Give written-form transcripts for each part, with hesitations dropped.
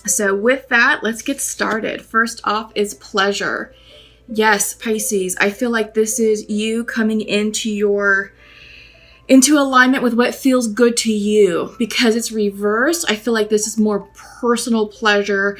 So with that, let's get started. First off is pleasure. Yes, Pisces, I feel like this is you coming into alignment with what feels good to you. Because it's reversed, I feel like this is more personal pleasure,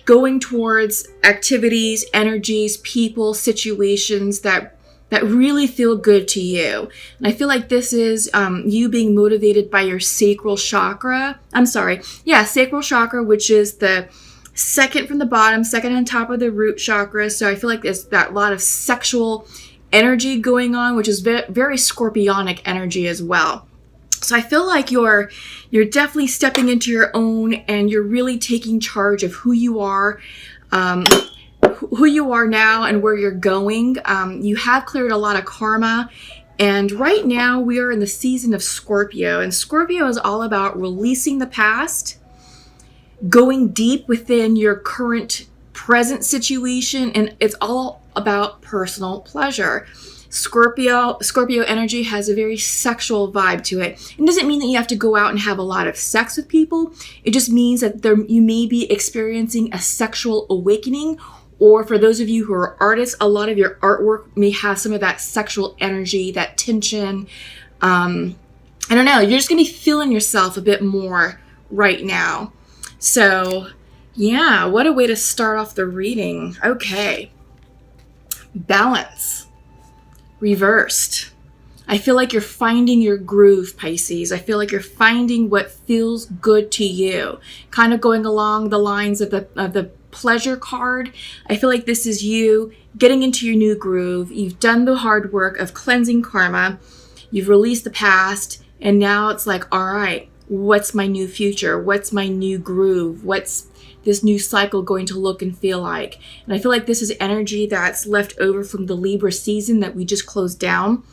going towards activities, energies, people, situations that really feel good to you. And I feel like this is you being motivated by your sacral chakra. Sacral chakra, which is the second from the bottom, second on top of the root chakra. So I feel like there's that lot of sexual energy going on, which is very scorpionic energy as well. So I feel like you're definitely stepping into your own, and you're really taking charge of who you are now and where you're going. You have cleared a lot of karma, and right now we are in the season of Scorpio, and Scorpio is all about releasing the past, going deep within your current present situation, and it's all about personal pleasure. Scorpio energy has a very sexual vibe to it. It doesn't mean that you have to go out and have a lot of sex with people. It just means that you may be experiencing a sexual awakening, or for those of you who are artists, a lot of your artwork may have some of that sexual energy, that tension. I don't know, you're just gonna be feeling yourself a bit more right now. So yeah, what a way to start off the reading. Okay, balance. Reversed. I feel like you're finding your groove, Pisces. I feel like you're finding what feels good to you. Kind of going along the lines of the pleasure card. I feel like this is you getting into your new groove. You've done the hard work of cleansing karma. You've released the past, and now it's like, all right, what's my new future? What's my new groove? What's this new cycle going to look and feel like? And I feel like this is energy that's left over from the Libra season that we just closed down.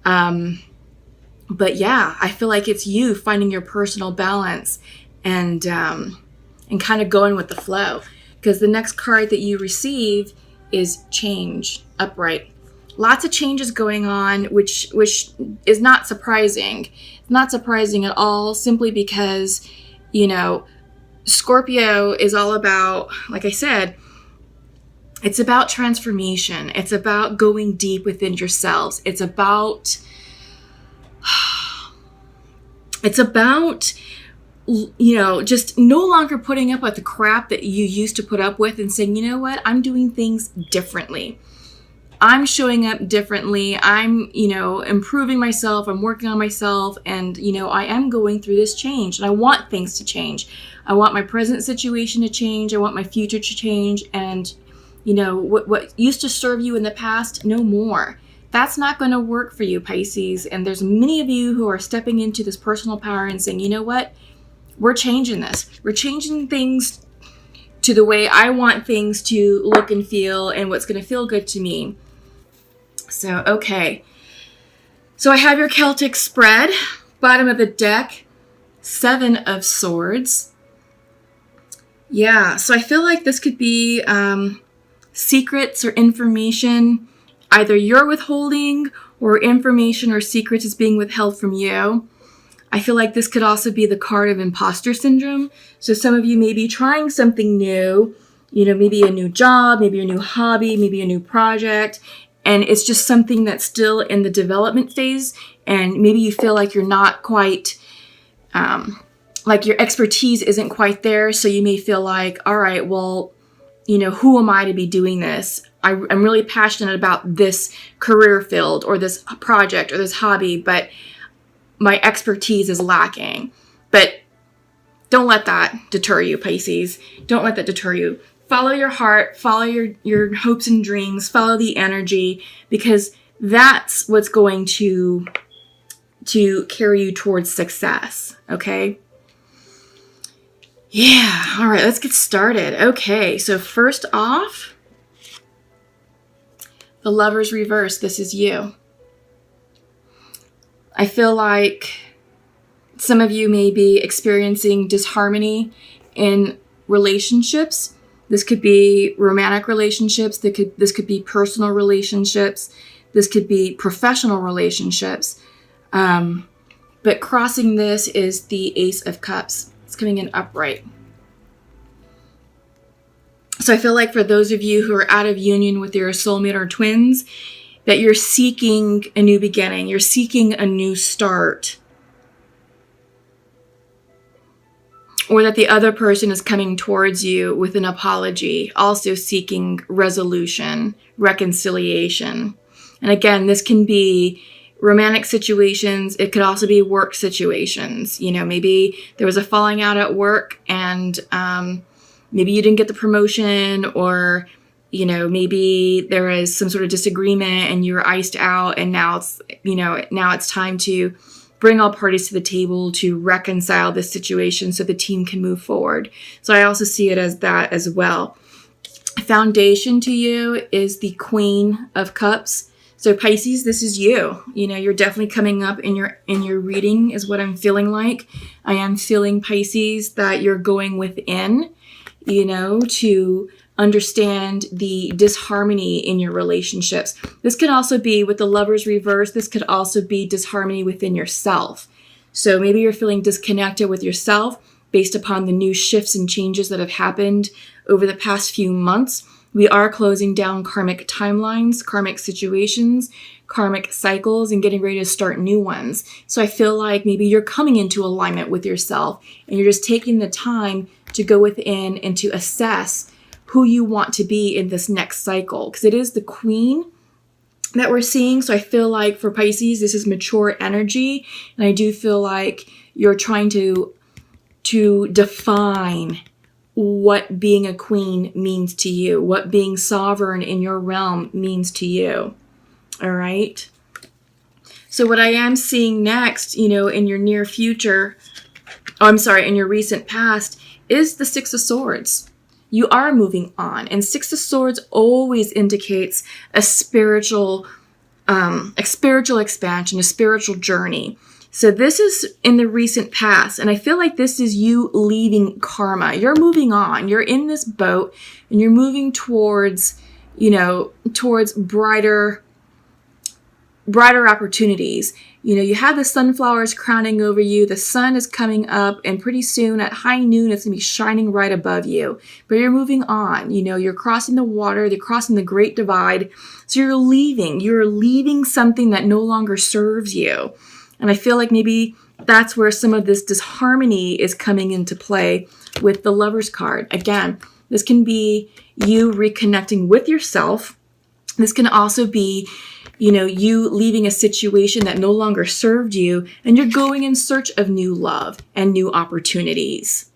But yeah, I feel like it's you finding your personal balance and kind of going with the flow. Because the next card that you receive is change, upright. Lots of changes going on, which is not surprising. Not surprising at all, simply because, Scorpio is all about, like I said, it's about transformation. It's about going deep within yourselves. It's about just no longer putting up with the crap that you used to put up with and saying, you know what, I'm doing things differently. I'm showing up differently. I'm, improving myself. I'm working on myself. And, I am going through this change, and I want things to change. I want my present situation to change. I want my future to change. And, what used to serve you in the past, no more. That's not going to work for you, Pisces. And there's many of you who are stepping into this personal power and saying, you know what? We're changing this. We're changing things to the way I want things to look and feel, and what's going to feel good to me. So, okay. So I have your Celtic spread, bottom of the deck, 7 of Swords. Yeah, so I feel like this could be secrets or information either you're withholding, or information or secrets is being withheld from you. I feel like this could also be the card of imposter syndrome. So some of you may be trying something new, maybe a new job, maybe a new hobby, maybe a new project, and it's just something that's still in the development phase, and maybe you feel like you're not quite, like your expertise isn't quite there, so you may feel like, all right, well, who am I to be doing this? I'm really passionate about this career field or this project or this hobby, but my expertise is lacking. But don't let that deter you, Pisces. Don't let that deter you. Follow your heart, follow your hopes and dreams, follow the energy, because that's what's going to carry you towards success, okay? Yeah, all right, let's get started. Okay, so first off, the Lover's reverse, this is you. I feel like some of you may be experiencing disharmony in relationships. This could be romantic relationships. This could be personal relationships. This could be professional relationships. But crossing this is the Ace of Cups. It's coming in upright. So I feel like for those of you who are out of union with your soulmate or twins, that you're seeking a new beginning. You're seeking a new start. Or that the other person is coming towards you with an apology, also seeking resolution, reconciliation. And again, this can be romantic situations. It could also be work situations. You know, maybe there was a falling out at work and maybe you didn't get the promotion, or, you know, maybe there is some sort of disagreement and you were iced out, and now it's time to bring all parties to the table to reconcile this situation so the team can move forward. So I also see it as that as well. Foundation to you is the Queen of Cups. So Pisces, this is you. You know, you're definitely coming up in your reading is what I'm feeling like. I am feeling, Pisces, that you're going within, you know, to understand the disharmony in your relationships. This could also be with the Lovers reverse. This could also be disharmony within yourself. So maybe you're feeling disconnected with yourself based upon the new shifts and changes that have happened over the past few months. We are closing down karmic timelines, karmic situations, karmic cycles, and getting ready to start new ones. So I feel like maybe you're coming into alignment with yourself and you're just taking the time to go within and to assess who you want to be in this next cycle, because it is the Queen that we're seeing. So I feel like for Pisces, this is mature energy, and I do feel like you're trying to define what being a queen means to you, what being sovereign in your realm means to you. All right. So what I am seeing next, you know, in your near future, in your recent past, is the Six of Swords. You are moving on. And Six of Swords always indicates a spiritual expansion, a spiritual journey. So this is in the recent past. And I feel like this is you leaving karma. You're moving on. You're in this boat and you're moving towards brighter opportunities. You know, you have the sunflowers crowning over you. The sun is coming up, and pretty soon at high noon, it's going to be shining right above you. But you're moving on. You know, you're crossing the water. You're crossing the Great Divide. So you're leaving. You're leaving something that no longer serves you. And I feel like maybe that's where some of this disharmony is coming into play with the Lovers card. Again, this can be you reconnecting with yourself. This can also be, you know, you leaving a situation that no longer served you, and you're going in search of new love and new opportunities,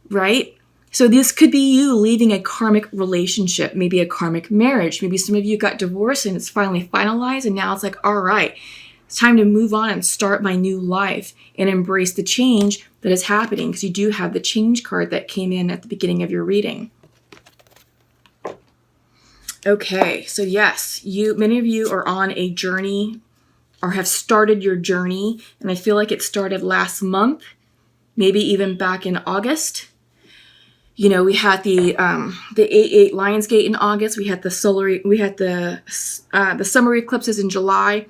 right? So this could be you leaving a karmic relationship, maybe a karmic marriage. Maybe some of you got divorced and it's finally finalized, and now it's like, all right, it's time to move on and start my new life and embrace the change that is happening, because you do have the change card that came in at the beginning of your reading. Okay, so yes, many of you are on a journey or have started your journey, and I feel like it started last month, maybe even back in August. You know, we had the 8/8 Lionsgate in August. We had the summer eclipses in July.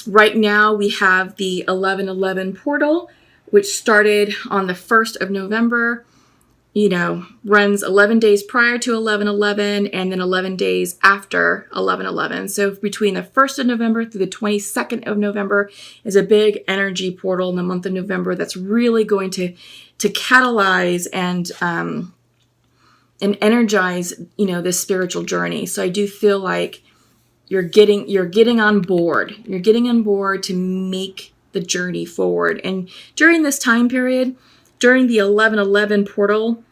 Right now, we have the 11/11 portal, which started on the 1st of November. You know, runs 11 days prior to 11/11 and then 11 days after 11/11. So between the 1st of November through the 22nd of November is a big energy portal in the month of November that's really going to catalyze and energize, you know, this spiritual journey. So I do feel like you're getting on board. You're getting on board to make the journey forward. And during this time period, during the 11/11 portal,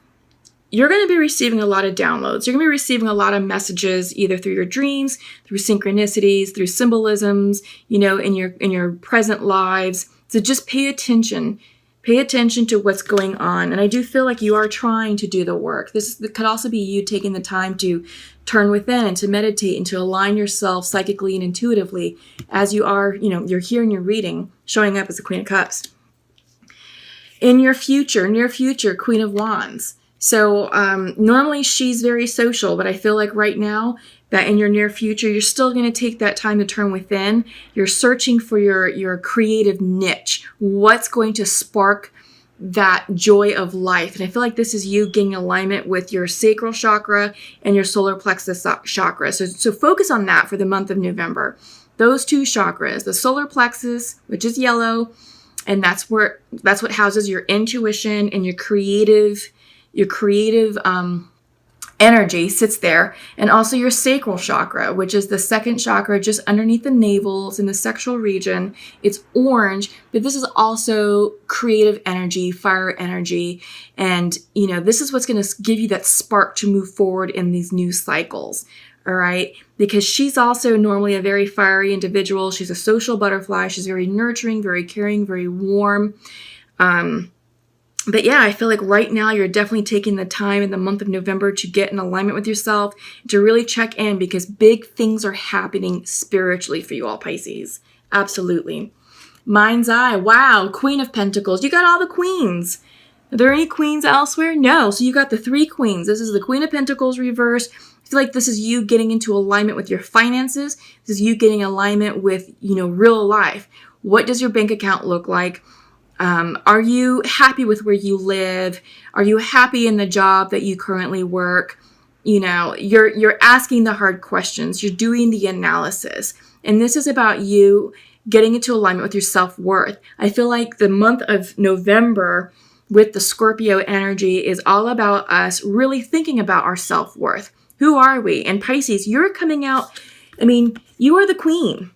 you're going to be receiving a lot of downloads. You're going to be receiving a lot of messages, either through your dreams, through synchronicities, through symbolisms, you know, in your present lives. So just pay attention. Pay attention to what's going on. And I do feel like you are trying to do the work. This could also be you taking the time to turn within and to meditate and to align yourself psychically and intuitively as you are, you know, you're here in your reading, showing up as the Queen of Cups. In your future, near future, Queen of Wands. So normally she's very social, but I feel like right now that in your near future, you're still going to take that time to turn within. You're searching for your creative niche. What's going to spark that joy of life. And I feel like this is you getting alignment with your sacral chakra and your solar plexus chakra. So focus on that for the month of November. Those two chakras, the solar plexus, which is yellow, and that's what houses your intuition and your creative energy sits there, and also your sacral chakra, which is the second chakra just underneath the navel. It's in the sexual region. It's orange, but this is also creative energy, fire energy, and this is what's going to give you that spark to move forward in these new cycles. All right, because she's also normally a very fiery individual. She's a social butterfly. She's very nurturing, very caring, very warm. But yeah, I feel like right now you're definitely taking the time in the month of November to get in alignment with yourself, to really check in, because big things are happening spiritually for you all, Pisces. Absolutely. Mind's eye. Wow. Queen of Pentacles. You got all the queens. Are there any queens elsewhere? No. So you got the 3 queens. This is the Queen of Pentacles reverse. I feel like this is you getting into alignment with your finances. This is you getting alignment with, real life. What does your bank account look like? Are you happy with where you live? Are you happy in the job that you currently work? You're asking the hard questions. You're doing the analysis. And this is about you getting into alignment with your self-worth. I feel like the month of November with the Scorpio energy is all about us really thinking about our self-worth. Who are we? And Pisces, you're coming out, you are the queen.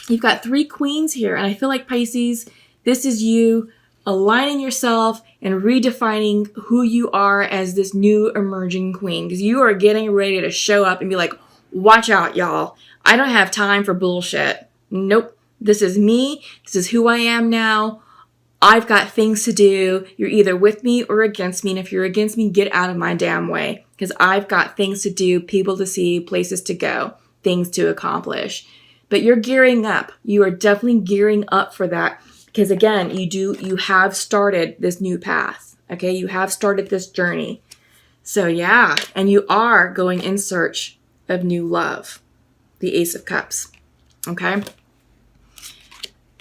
You've got 3 queens here. And I feel like Pisces, this is you aligning yourself and redefining who you are as this new emerging queen, because you are getting ready to show up and be like, watch out, y'all. I don't have time for bullshit. Nope. This is me. This is who I am now. I've got things to do. You're either with me or against me. And if you're against me, get out of my damn way, because I've got things to do, people to see, places to go, things to accomplish. But you're gearing up. You are definitely gearing up for that. Because again, you have started this new path, okay? You have started this journey. So yeah, and you are going in search of new love. The Ace of Cups, okay?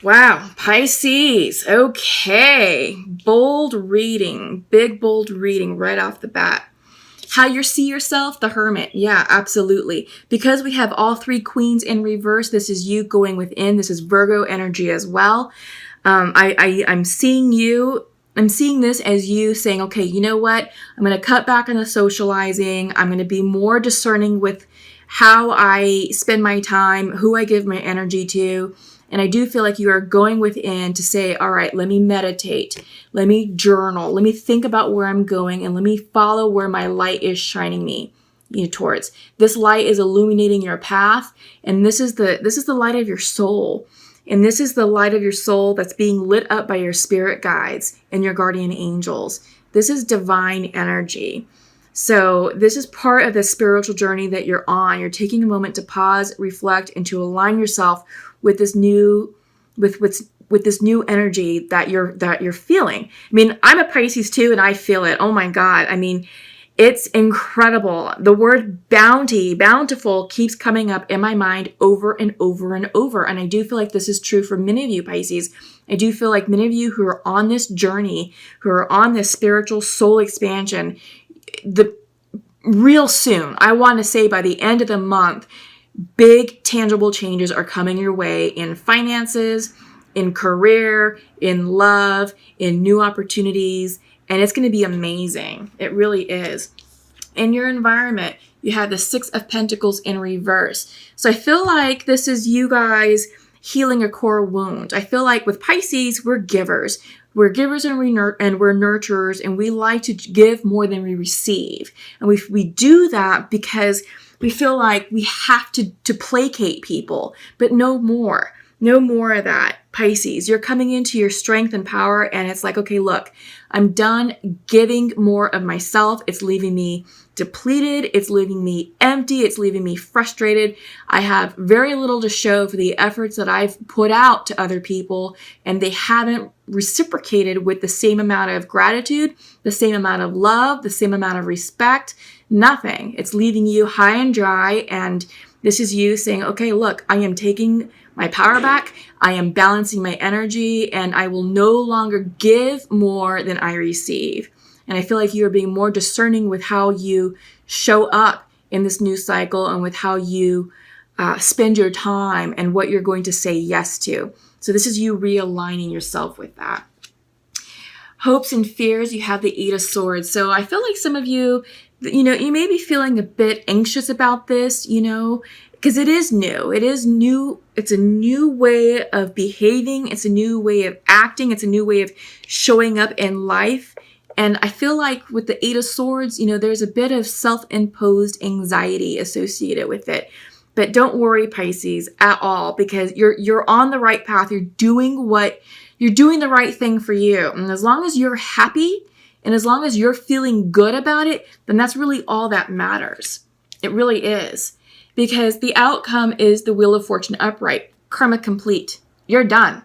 Wow, Pisces, okay. Bold reading, big bold reading right off the bat. How you see yourself, the Hermit. Yeah, absolutely. Because we have all 3 queens in reverse, this is you going within. This is Virgo energy as well. I'm seeing this as you saying, okay, you know what? I'm going to cut back on the socializing. I'm going to be more discerning with how I spend my time, who I give my energy to. And I do feel like you are going within to say, all right, let me meditate. Let me journal. Let me think about where I'm going, and let me follow where my light is shining me towards. This light is illuminating your path. And this is the light of your soul. And this is the light of your soul that's being lit up by your spirit guides and your guardian angels. This is divine energy. So this is part of the spiritual journey that you're on. You're taking a moment to pause, reflect, and to align yourself with this new, with this new energy that you're feeling. I'm a Pisces too, and I feel it. Oh my God. It's incredible. The word bounty, bountiful, keeps coming up in my mind over and over and over. And I do feel like this is true for many of you, Pisces. I do feel like many of you who are on this journey, who are on this spiritual soul expansion, real soon, I want to say by the end of the month, big tangible changes are coming your way in finances, in career, in love, in new opportunities. And it's going to be amazing. It really is. In your environment, you have the 6 of Pentacles in reverse. So I feel like this is you guys healing a core wound. I feel like with Pisces, we're givers. We're givers and we're nurturers, and we like to give more than we receive. And we do that because we feel like we have to placate people, but no more. No more of that, Pisces. You're coming into your strength and power, and it's like, okay, look, I'm done giving more of myself. It's leaving me depleted. It's leaving me empty. It's leaving me frustrated. I have very little to show for the efforts that I've put out to other people, and they haven't reciprocated with the same amount of gratitude, the same amount of love, the same amount of respect. Nothing. It's leaving you high and dry, and this is you saying, okay, look, I am taking my power back. I am balancing my energy, and I will no longer give more than I receive. And I feel like you are being more discerning with how you show up in this new cycle and with how you spend your time and what you're going to say yes to. So this is you realigning yourself with that. Hopes and fears, you have the 8 of Swords. So I feel like some of you, you may be feeling a bit anxious about this, because it is new. It is new. It's a new way of behaving. It's a new way of acting. It's a new way of showing up in life. And I feel like with the 8 of Swords, there's a bit of self-imposed anxiety associated with it. But don't worry, Pisces, at all, because you're on the right path. You're doing the right thing for you. And as long as you're happy and as long as you're feeling good about it, then that's really all that matters. It really is. Because the outcome is the Wheel of Fortune upright. Karma complete. You're done.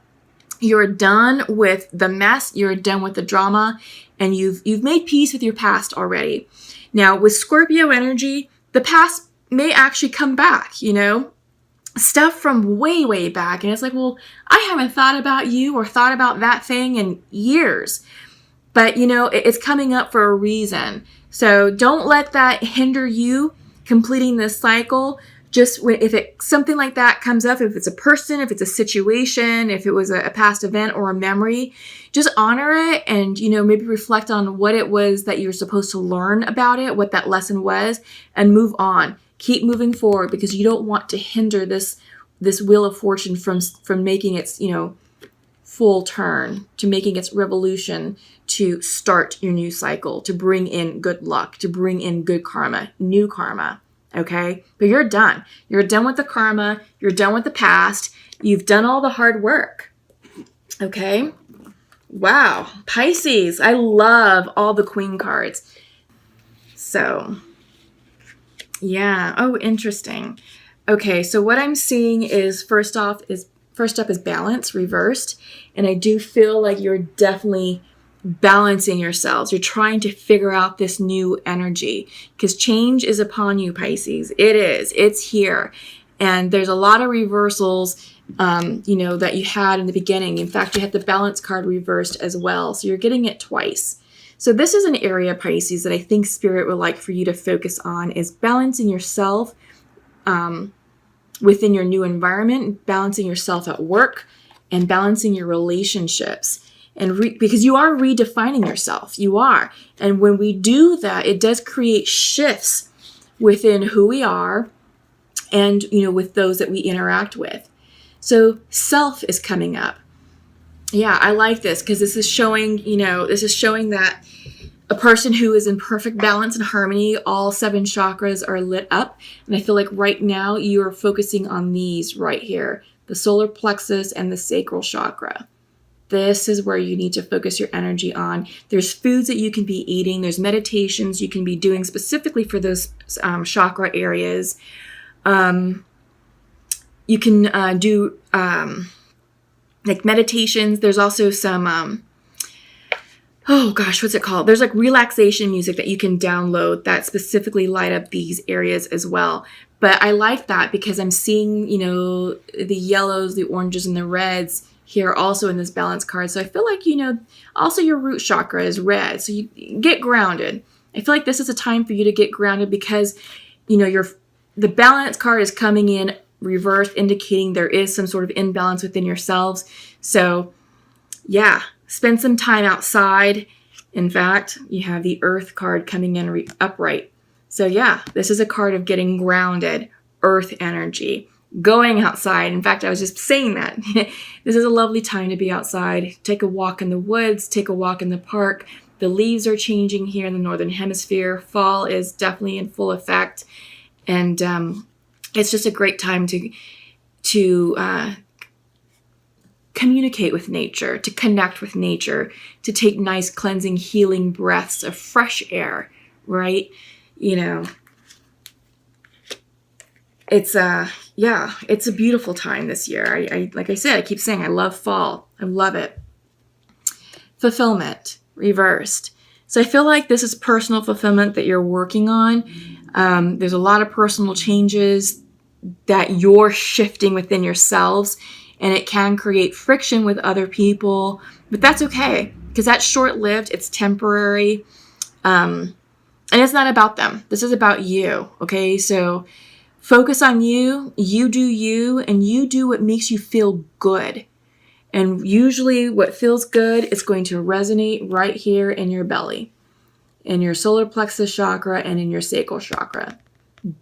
You're done with the mess. You're done with the drama. And you've made peace with your past already. Now, with Scorpio energy, the past may actually come back, stuff from way, way back. And it's like, well, I haven't thought about you or thought about that thing in years. But, it's coming up for a reason. So don't let that hinder you completing this cycle. Just if something like that comes up, if it's a person, if it's a situation, if it was a past event or a memory, just honor it and, maybe reflect on what it was that you were supposed to learn about it, what that lesson was, and move on. Keep moving forward because you don't want to hinder this Wheel of Fortune from making its, full turn, to making its revolution, to start your new cycle, to bring in good luck, to bring in good karma, new karma. Okay? But you're done. You're done with the karma. You're done with the past. You've done all the hard work. Okay? Wow. Pisces. I love all the Queen cards. So, yeah. Oh, interesting. Okay, so what I'm seeing is first up is balance reversed. And I do feel like you're definitely balancing yourselves. You're trying to figure out this new energy because change is upon you, Pisces. It is. It's here. And there's a lot of reversals, that you had in the beginning. In fact, you had the balance card reversed as well. So you're getting it twice. So this is an area, Pisces, that I think Spirit would like for you to focus on is balancing yourself within your new environment, balancing yourself at work, and balancing your relationships. And because you are redefining yourself. You are. And when we do that, it does create shifts within who we are and, with those that we interact with. So self is coming up. Yeah, I like this because this is showing that a person who is in perfect balance and harmony, all 7 chakras are lit up. And I feel like right now you are focusing on these right here, the solar plexus and the sacral chakra. This is where you need to focus your energy on. There's foods that you can be eating. There's meditations you can be doing specifically for those chakra areas. You can do like meditations. There's also some, what's it called? There's like relaxation music that you can download that specifically light up these areas as well. But I like that because I'm seeing, the yellows, the oranges, and the reds here also in this balance card. So I feel like, also your root chakra is red. So you get grounded. I feel like this is a time for you to get grounded because, the balance card is coming in reversed, indicating there is some sort of imbalance within yourselves. So yeah, spend some time outside. In fact, you have the Earth card coming in upright. So yeah, this is a card of getting grounded, Earth energy, going outside. In fact, I was just saying that. This is a lovely time to be outside. Take a walk in the woods, take a walk in the park. The leaves are changing here in the Northern Hemisphere. Fall is definitely in full effect. And it's just a great time to communicate with nature, to connect with nature, to take nice cleansing, healing breaths of fresh air, right? It's a beautiful time this year. I like I said, I keep saying I love fall. I love it. Fulfillment, reversed. So I feel like this is personal fulfillment that you're working on. There's a lot of personal changes that you're shifting within yourselves, and it can create friction with other people, but that's okay because that's short-lived, it's temporary, and it's not about them. This is about you, okay? So focus on you, you do you, and you do what makes you feel good. And usually what feels good is going to resonate right here in your belly, in your solar plexus chakra, and in your sacral chakra.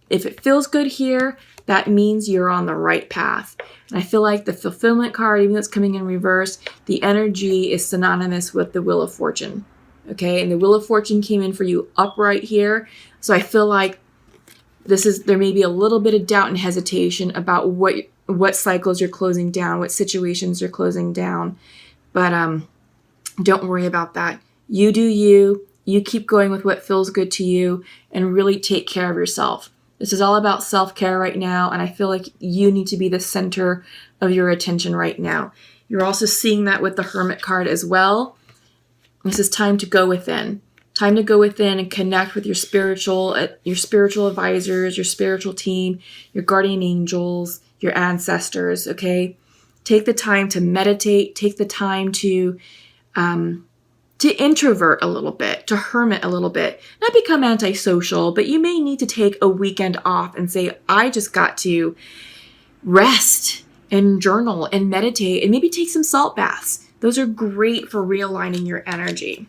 If it feels good here, that means you're on the right path. And I feel like the fulfillment card, even though it's coming in reverse, the energy is synonymous with the Wheel of Fortune. Okay, and the Wheel of Fortune came in for you upright here. So I feel like there may be a little bit of doubt and hesitation about what cycles you're closing down, what situations you're closing down. But don't worry about that. You do you. You keep going with what feels good to you and really take care of yourself. This is all about self-care right now, and I feel like you need to be the center of your attention right now. You're also seeing that with the Hermit card as well. This is time to go within. Time to go within and connect with your spiritual advisors, your spiritual team, your guardian angels, your ancestors, okay? Take the time to meditate. Take the time to introvert a little bit, to hermit a little bit. Not become antisocial, but you may need to take a weekend off and say, I just got to rest and journal and meditate and maybe take some salt baths. Those are great for realigning your energy.